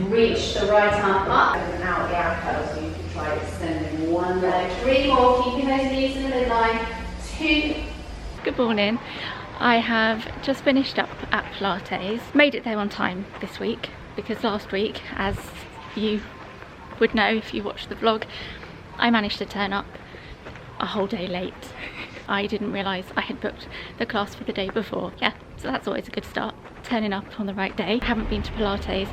Reach the right arm up and out the outer, so you can try extending one leg. 3 more, keeping those knees in the midline. 2. Good morning. I have just finished up at Pilates. Made it there on time this week because last week, as you would know if you watched the vlog, I managed to turn up a whole day late. I didn't realise I had booked the class for the day before. Yeah, so that's always a good start, turning up on the right day. I haven't been to Pilates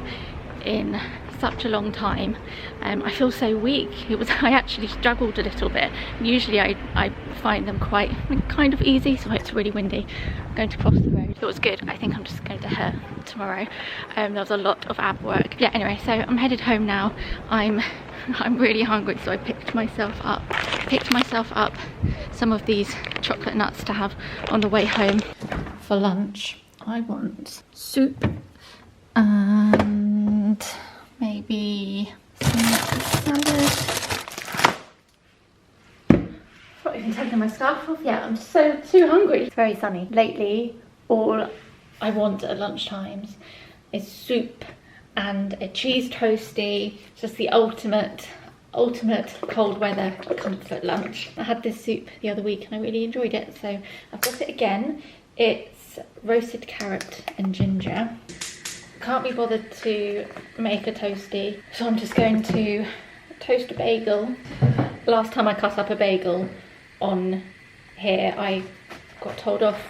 in such a long time. I feel so weak. I actually struggled a little bit. Usually I find them kind of easy, so it's really windy. I'm going to cross the road. It was good. I think I'm just going to hurt tomorrow. There was a lot of ab work. Yeah, anyway, so I'm headed home now. I'm really hungry, so I picked myself up some of these chocolate nuts to have on the way home. For lunch, I want soup and maybe some salad. Not even taking my scarf off yet. I'm too hungry. It's very sunny. Lately, all I want at lunchtimes is soup and a cheese toastie. Just the ultimate cold weather comfort lunch. I had this soup the other week and I really enjoyed it, so I've got it again. It's roasted carrot and ginger. Can't be bothered to make a toastie, so I'm just going to toast a bagel. Last time I cut up a bagel on here, I got told off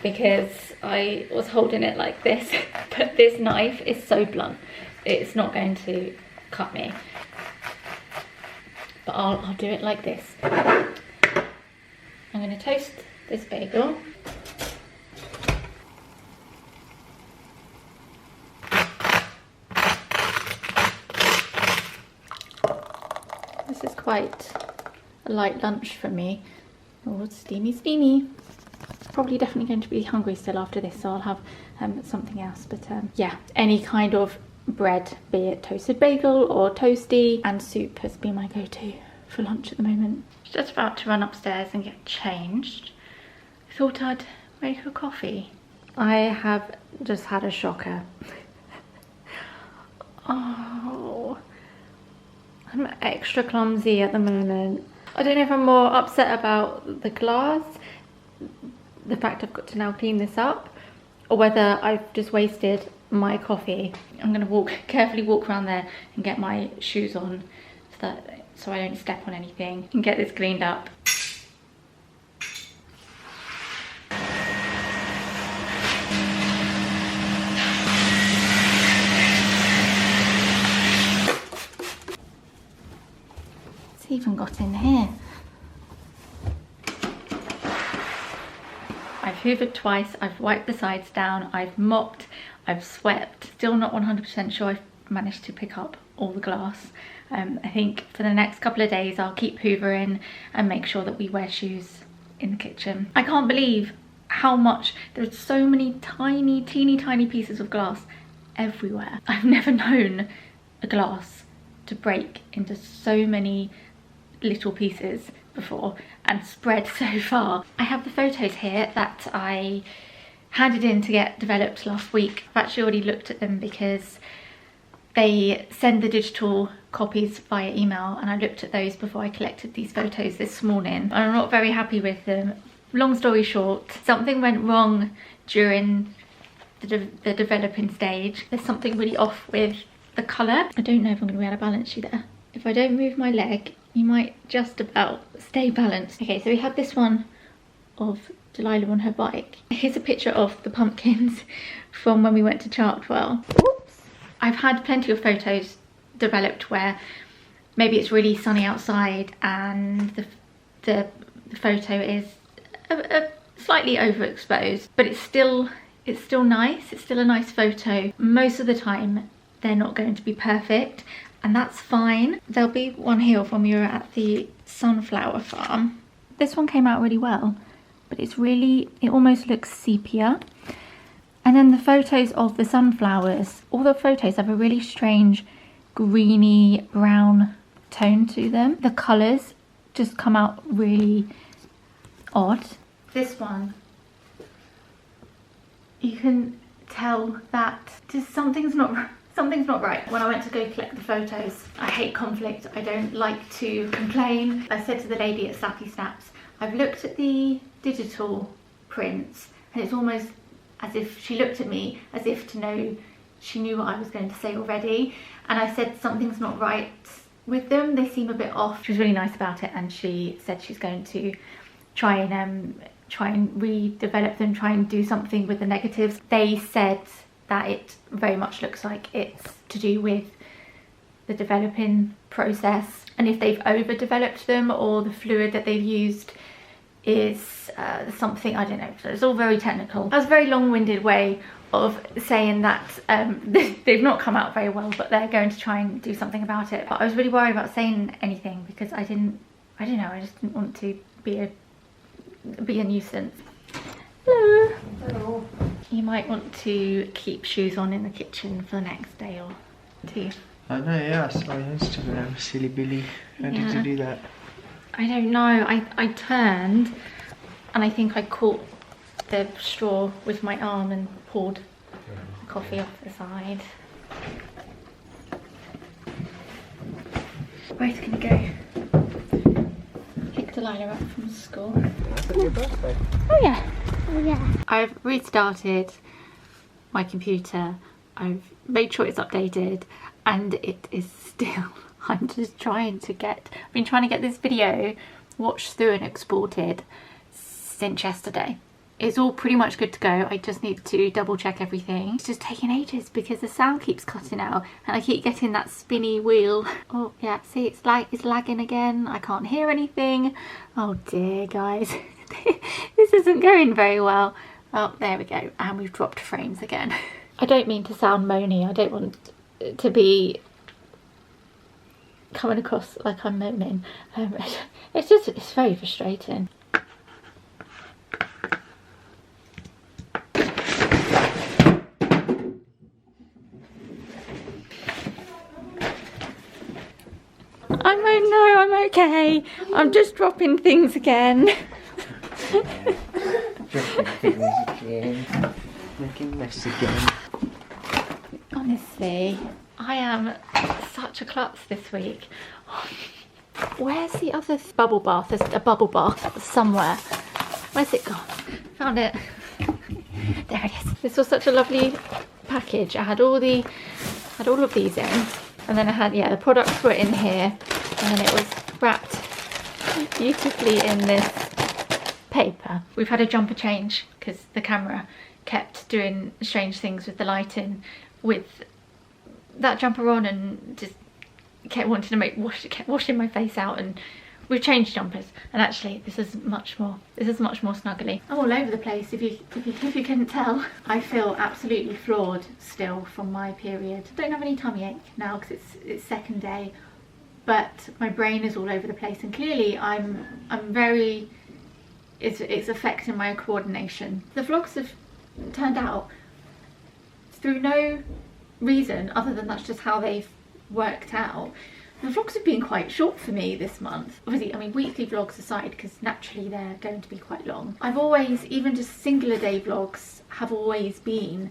because I was holding it like this, but this knife is so blunt, it's not going to cut me. But I'll do it like this. I'm going to toast this bagel. This is quite a light lunch for me. Oh, it's steamy. Probably definitely going to be hungry still after this, so I'll have something else. But yeah, any kind of bread, be it toasted bagel or toastie, and soup has been my go-to for lunch at the moment. Just about to run upstairs and get changed. I thought I'd make a coffee. I have just had a shocker. Oh, I'm extra clumsy at the moment. I don't know if I'm more upset about the glass, the fact I've got to now clean this up, or whether I've just wasted my coffee. I'm going to carefully walk around there and get my shoes on so I don't step on anything and get this cleaned up. It's even got in here. I've hoovered twice, I've wiped the sides down, I've mopped, I've swept. Still not 100% sure I've managed to pick up all the glass. I think for the next couple of days I'll keep hoovering and make sure that we wear shoes in the kitchen. I can't believe how much, there's so many teeny tiny pieces of glass everywhere. I've never known a glass to break into so many little pieces before and spread so far. I have the photos here that I handed in to get developed last week. I've actually already looked at them because they send the digital copies via email, and I looked at those before I collected these photos this morning. I'm not very happy with them. Long story short, something went wrong during the developing stage. There's something really off with the colour. I don't know if I'm going to be able to balance you there. If I don't move my leg, you might just about stay balanced. Okay, so we have this one of Delilah on her bike. Here's a picture of the pumpkins from when we went to Chartwell. Oops. I've had plenty of photos developed where maybe it's really sunny outside and the photo is slightly overexposed, but it's still nice. It's still a nice photo. Most of the time they're not going to be perfect, and that's fine. There'll be one here from when we were at the sunflower farm. This one came out really well, but it almost looks sepia. And then the photos of the sunflowers, all the photos have a really strange greeny brown tone to them. The colours just come out really odd. This one, you can tell that just something's not Something's not right. When I went to go collect the photos, I hate conflict. I don't like to complain. I said to the lady at Snappy Snaps, I've looked at the digital prints and it's almost as if she looked at me as if to know she knew what I was going to say already. And I said something's not right with them. They seem a bit off. She was really nice about it and she said she's going to try and redevelop them, try and do something with the negatives. They said that it very much looks like it's to do with the developing process, and if they've overdeveloped them or the fluid that they've used is something, I don't know. So it's all very technical. That's a very long-winded way of saying that they've not come out very well, but they're going to try and do something about it. But I was really worried about saying anything because I don't know, I just didn't want to be a nuisance. Hello. Hello. You might want to keep shoes on in the kitchen for the next day or two. I know, yeah, I saw on Instagram, silly Billy. How did you do that? I don't know, I turned and I think I caught the straw with my arm and poured the coffee off the side. Where's it gonna go? Pick Delilah up from school. That's your birthday. Oh yeah. Oh yeah. I've restarted my computer. I've made sure it's updated and it is still, I'm just trying to get, I've been trying to get this video watched through and exported since yesterday. It's all pretty much good to go. I just need to double check everything. It's just taking ages because the sound keeps cutting out and I keep getting that spinny wheel. Oh yeah, see, it's lagging again. I can't hear anything. Oh dear, guys. This isn't going very well. Oh, there we go. And we've dropped frames again. I don't mean to sound moany. I don't want to be coming across like I'm moaning. It's very frustrating. I'm okay. I'm just dropping things again. Dropping things again. Making a mess again. Honestly, I am such a klutz this week. Where's the other bubble bath? There's a bubble bath somewhere. Where's it gone? Found it. There it is. This was such a lovely package. I had all of these in, and then I had, yeah, the products were in here, and then it was wrapped beautifully in this paper. We've had a jumper change because the camera kept doing strange things with the lighting with that jumper on and just kept wanting to kept washing my face out, and we've changed jumpers and actually this is much more snuggly. I'm all over the place if you couldn't tell. I feel absolutely floored still from my period. Don't have any tummy ache now because it's second day, but my brain is all over the place and clearly I'm very, it's affecting my coordination. The vlogs have turned out through no reason other than that's just how they've worked out. The vlogs have been quite short for me this month. Obviously, I mean, weekly vlogs aside, because naturally they're going to be quite long. I've always, even just singular day vlogs have always been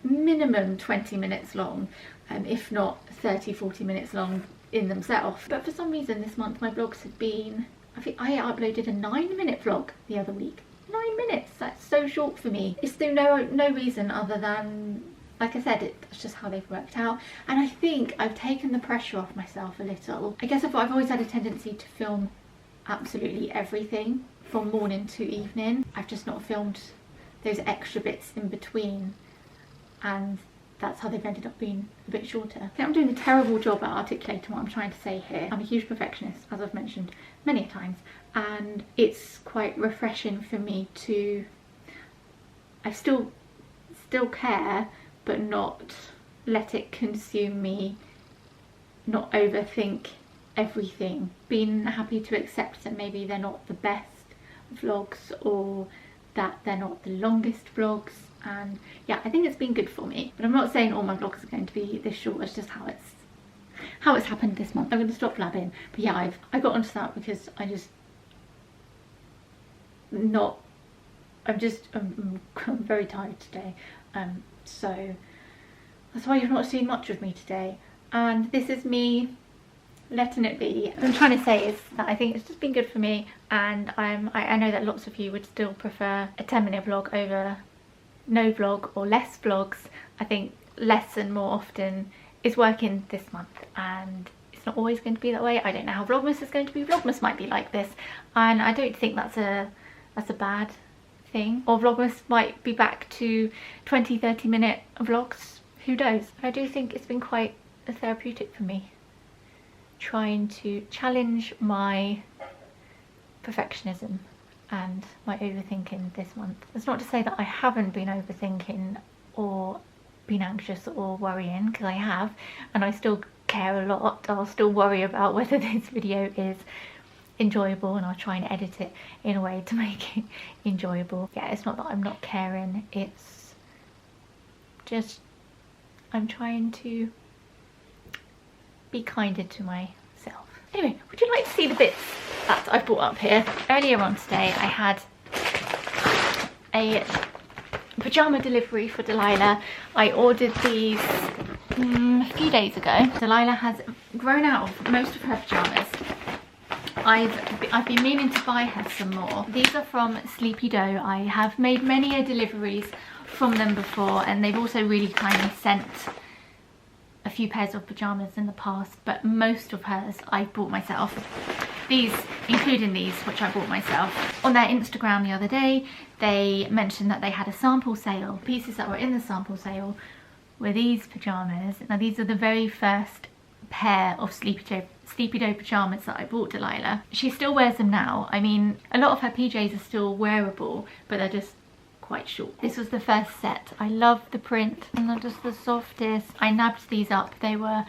minimum 20 minutes long, if not 30-40 minutes long in themselves. But for some reason this month my vlogs have been, I think I uploaded a 9-minute vlog the other week. 9 minutes, that's so short for me. It's through no reason other than, like I said, it's just how they've worked out. And I think I've taken the pressure off myself a little. I guess I've always had a tendency to film absolutely everything from morning to evening. I've just not filmed those extra bits in between, and that's how they've ended up being a bit shorter. I think I'm doing a terrible job at articulating what I'm trying to say here. I'm a huge perfectionist, as I've mentioned many times, and it's quite refreshing for me to, I still care, but not let it consume me, not overthink everything. Being happy to accept that maybe they're not the best vlogs or that they're not the longest vlogs, and yeah, I think it's been good for me. But I'm not saying all my vlogs are going to be this short, it's just how it's happened this month. I'm going to stop blabbing, but yeah, I got onto that because I'm very tired today, so That's why you've not seen much of me today. And this is me letting it be. What I'm trying to say is that I think it's just been good for me, and I know that lots of you would still prefer a 10-minute vlog over no vlog or less vlogs. I think less and more often is working this month, and it's not always going to be that way. I don't know how Vlogmas is going to be. Vlogmas might be like this, and I don't think that's a bad thing. Or Vlogmas might be back to 20-30 minute vlogs, who knows. I do think it's been quite therapeutic for me, trying to challenge my perfectionism and my overthinking this month. That's not to say that I haven't been overthinking or been anxious or worrying, because I have, and I still care a lot. I'll still worry about whether this video is enjoyable, and I'll try and edit it in a way to make it enjoyable. Yeah, it's not that I'm not caring, it's just I'm trying to be kinder to myself. Anyway, would you like to see the bits that I've brought up here? Earlier on today I had a pyjama delivery for Delilah. I ordered these a few days ago. Delilah has grown out of most of her pyjamas. I've been meaning to buy her some more. These are from Sleepy Dough. I have made many deliveries from them before, and they've also really kindly sent a few pairs of pyjamas in the past, but most of hers I bought myself. These, including these, which I bought myself. On their Instagram the other day, they mentioned that they had a sample sale. Pieces that were in the sample sale were these pyjamas. Now these are the very first pair of Sleepy Dough pyjamas that I bought Delilah. She still wears them now. I mean, a lot of her PJs are still wearable, but they're just quite short. This was the first set. I love the print, and they're just the softest. I nabbed these up. They were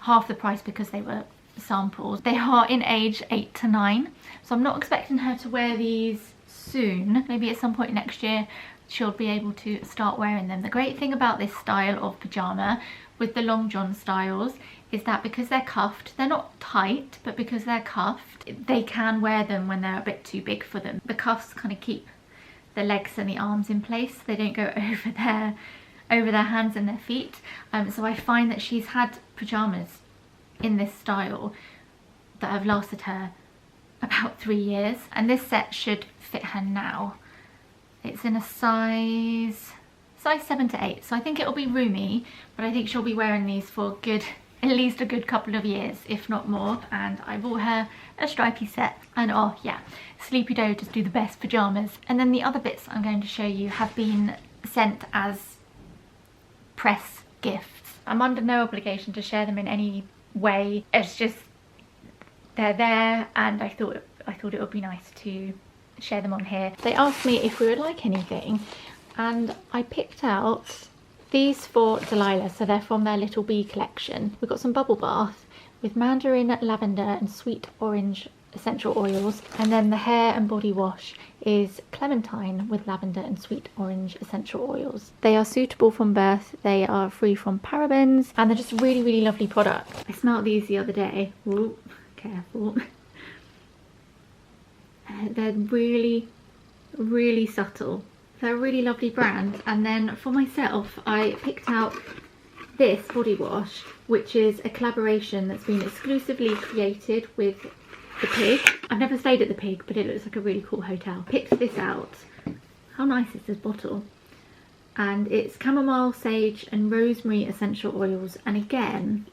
half the price because they were samples. They are in age 8 to 9, so I'm not expecting her to wear these soon. Maybe at some point next year she'll be able to start wearing them. The great thing about this style of pyjama with the long john styles is that because they're cuffed, they're not tight, but because they're cuffed, they can wear them when they're a bit too big for them. The cuffs kind of keep the legs and the arms in place. They don't go over their hands and their feet. So I find that she's had pyjamas in this style that have lasted her about 3 years, and this set should fit her now. It's in a size 7 to 8, so I think it'll be roomy, but I think she'll be wearing these for at least a good couple of years, if not more. And I bought her a stripy set, and oh yeah, Sleepy Dough just do the best pyjamas. And then the other bits I'm going to show you have been sent as press gifts. I'm under no obligation to share them in any way. It's just they're there, and I thought it would be nice to share them on here. They asked me if we would like anything, and I picked out these for Delilah. So they're from their Little Bee collection. We've got some bubble bath with mandarin, lavender and sweet orange essential oils, and then the hair and body wash is clementine with lavender and sweet orange essential oils. They are suitable from birth, they are free from parabens, and they're just really, really lovely product. I smelled these the other day. Ooh, careful. They're really, really subtle. They're a really lovely brand. And then for myself, I picked out this body wash, which is a collaboration that's been exclusively created with the Pig. I've never stayed at the Pig, but it looks like a really cool hotel. Picked this out. How nice is this bottle? And it's chamomile, sage and rosemary essential oils, and again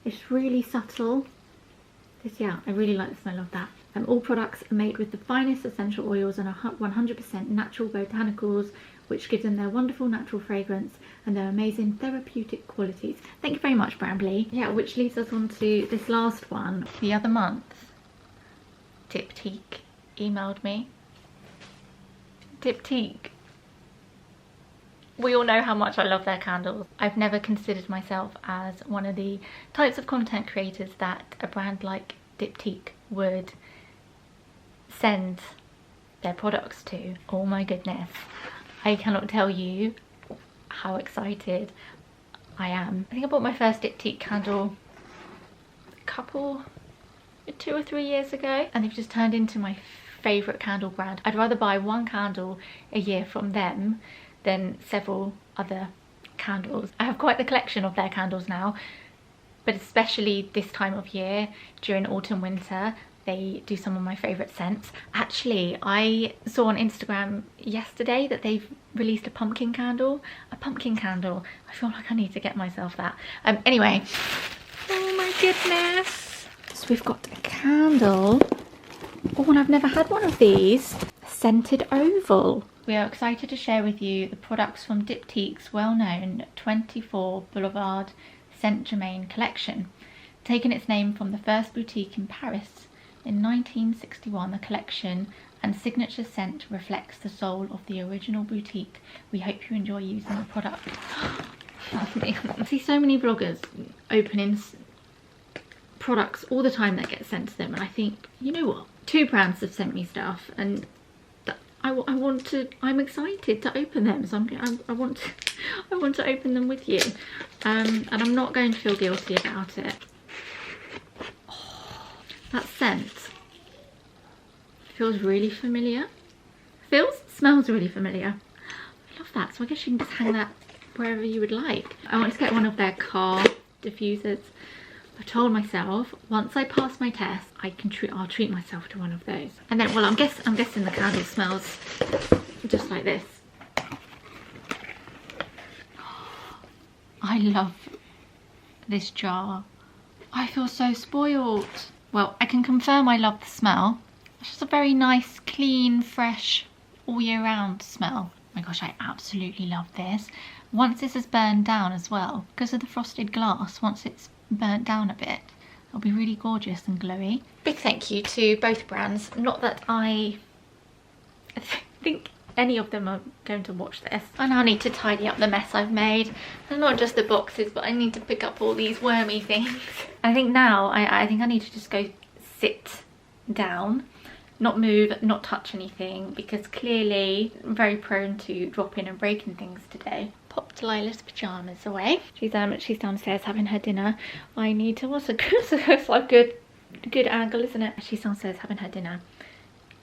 it's really subtle. Yeah, I really like the smell of that. All products are made with the finest essential oils and are 100% natural botanicals, which give them their wonderful natural fragrance and their amazing therapeutic qualities. Thank you very much, Brambley. Yeah, which leads us on to this last one. The other month, Diptyque emailed me. Diptyque. We all know how much I love their candles. I've never considered myself as one of the types of content creators that a brand like Diptyque would send their products to. Oh my goodness, I cannot tell you how excited I am. I think I bought my first Diptyque candle a 2 or 3 years ago, and they've just turned into my favourite candle brand. I'd rather buy one candle a year from them than several other candles. I have quite the collection of their candles now, but especially this time of year, during autumn, winter, they do some of my favourite scents. Actually, I saw on Instagram yesterday that they've released a pumpkin candle. A pumpkin candle. I feel like I need to get myself that. Anyway, oh my goodness. So we've got a candle. Oh, and I've never had one of these. A scented oval. We are excited to share with you the products from Diptyque's well-known 24 Boulevard Saint Germain collection. Taking its name from the first boutique in Paris in 1961, the collection and signature scent reflects the soul of the original boutique. We hope you enjoy using the product. I see so many vloggers opening products all the time that get sent to them, and I think, you know what? 2 brands have sent me stuff, and I'm excited to open them, so I want to open them with you, and I'm not going to feel guilty about it. Oh, that scent feels really familiar. Smells really familiar. I love that. So I guess you can just hang that wherever you would like. I want to get one of their car diffusers. I told myself once I pass my test, I'll treat myself to one of those. And then, well, I'm guessing the candle smells just like this. I love this jar. I feel so spoiled. Well, I can confirm I love the smell. It's just a very nice, clean, fresh, all year round smell. Oh my gosh, I absolutely love this. Once this is burned down as well, because of the frosted glass, once it's burnt down a bit, it'll be really gorgeous and glowy. Big thank you to both brands. Not that I think any of them are going to watch this. I now need to tidy up the mess I've made, and not just the boxes, but I need to pick up all these wormy things. I think now I think I need to just go sit down, not move, not touch anything, because clearly I'm very prone to dropping and breaking things today. Pop Delilah's pyjamas away. She's downstairs having her dinner. I need to, what's a good angle, isn't it? She's downstairs having her dinner.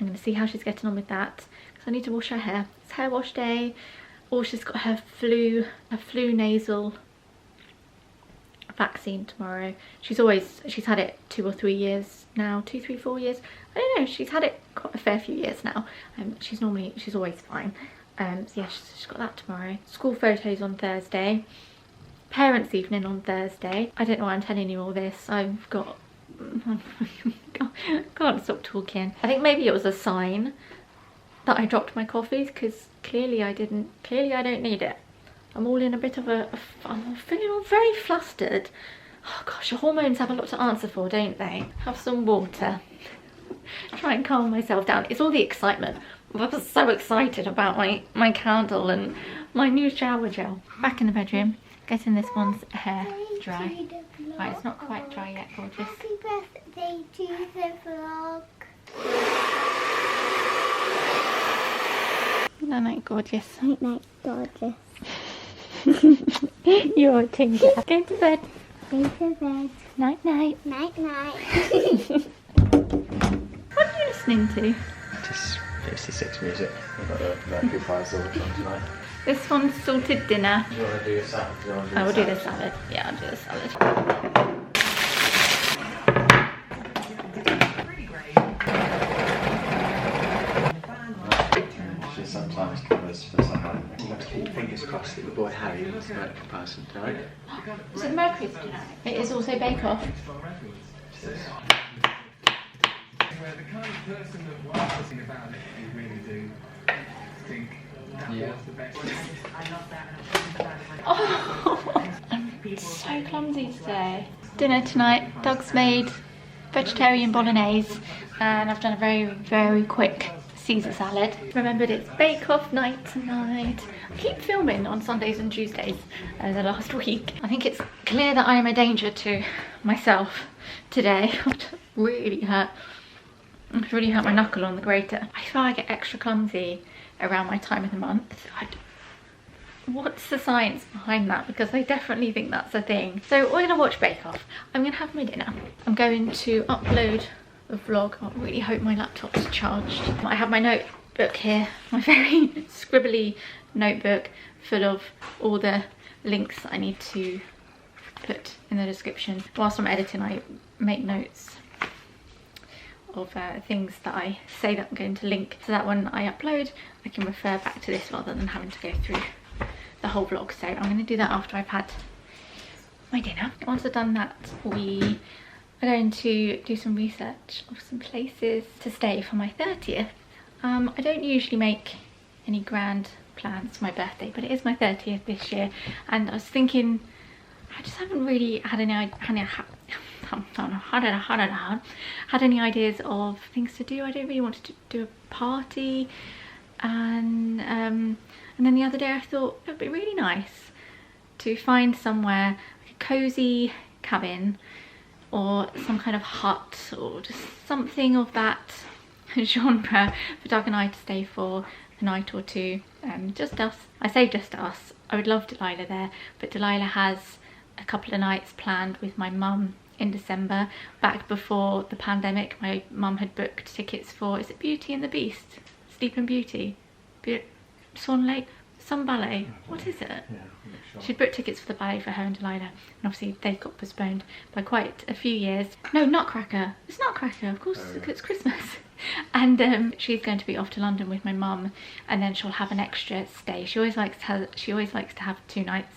I'm going to see how she's getting on with that, because I need to wash her hair. It's hair wash day. Or she's got her flu nasal vaccine tomorrow. She's had it 2 or 3 years now, 2, 3, 4 years. I don't know, she's had it quite a fair few years now. She's always fine. So yeah, she's got that tomorrow. School photos on Thursday. Parents' evening on Thursday. I don't know why I'm telling you all this. I've got... can't stop talking. I think maybe it was a sign that I dropped my coffees, because clearly I don't need it. I'm all in a bit of I'm feeling all very flustered. Oh gosh, your hormones have a lot to answer for, don't they? Have some water. Try and calm myself down. It's all the excitement. I was so excited about my candle and my new shower gel. Back in the bedroom, getting this one's hair dry. Right, it's not quite dry yet, gorgeous. Happy birthday to the vlog. Night night, gorgeous. Night night, gorgeous. You're a tinker. Go to bed. Go to bed. Night night. Night night. What are you listening to? Just 56 music. I've got the Mercury Prize all on tonight. This one's salted dinner. Do you want to do your salad? I will do the salad. Yeah, I'll do the salad. She sometimes covers for someone. You have to keep your fingers crossed that your boy Harry is the right person, right? Is it Mercury's dinner? It is also Bake Off. Where the kind of person that was listening about it, you really do think that was the best. I love that. Oh, I'm so clumsy today. Dinner tonight, Doug's made vegetarian bolognese, and I've done a very, very quick Caesar salad. Remembered it's Bake Off night tonight. I keep filming on Sundays and Tuesdays the last week. I think it's clear that I am a danger to myself today. It really hurt my knuckle on the grater. I feel I get extra clumsy around my time of the month. What's the science behind that? Because I definitely think that's a thing. So we're gonna watch Bake Off. I'm gonna have my dinner. I'm going to upload the vlog. I really hope my laptop's charged. I have my notebook here, my very scribbly notebook full of all the links that I need to put in the description. Whilst I'm editing, I make notes of things that I say that I'm going to link, so that when I upload I can refer back to this rather than having to go through the whole vlog. So I'm going to do that after I've had my dinner. Once I've done that, we are going to do some research of some places to stay for my 30th. I don't usually make any grand plans for my birthday, but it is my 30th this year, and I was thinking I just haven't really had any ideas of things to do. I don't really want to do a party, and then the other day I thought it would be really nice to find somewhere like a cozy cabin or some kind of hut or just something of that genre for Doug and I to stay for a night or two. Just us. I say just us. I would love Delilah there, but Delilah has a couple of nights planned with my mum in December. Back before the pandemic, my mum had booked tickets for, is it Beauty and the Beast? Sleeping Beauty? Swan Lake? Some ballet? What is it? Yeah, I'm not sure. She'd booked tickets for the ballet for her and Delilah, and obviously they got postponed by quite a few years. No, Nutcracker. It's Nutcracker, of course, it's Christmas. And she's going to be off to London with my mum, and then she'll have an extra stay. She always likes to have 2 nights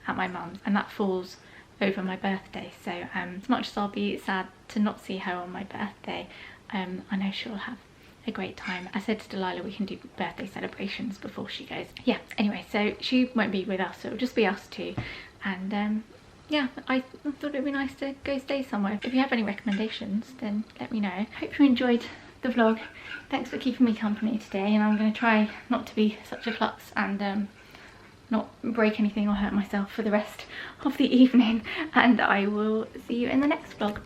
at my mum's, and that falls over my birthday. So as much as I'll be sad to not see her on my birthday, I know she'll have a great time. I said to Delilah we can do birthday celebrations before she goes. Yeah, anyway, so she won't be with us, so it'll just be us two. And yeah, I thought it'd be nice to go stay somewhere. If you have any recommendations, then let me know. Hope you enjoyed the vlog. Thanks for keeping me company today, and I'm going to try not to be such a klutz and not break anything or hurt myself for the rest of the evening, and I will see you in the next vlog.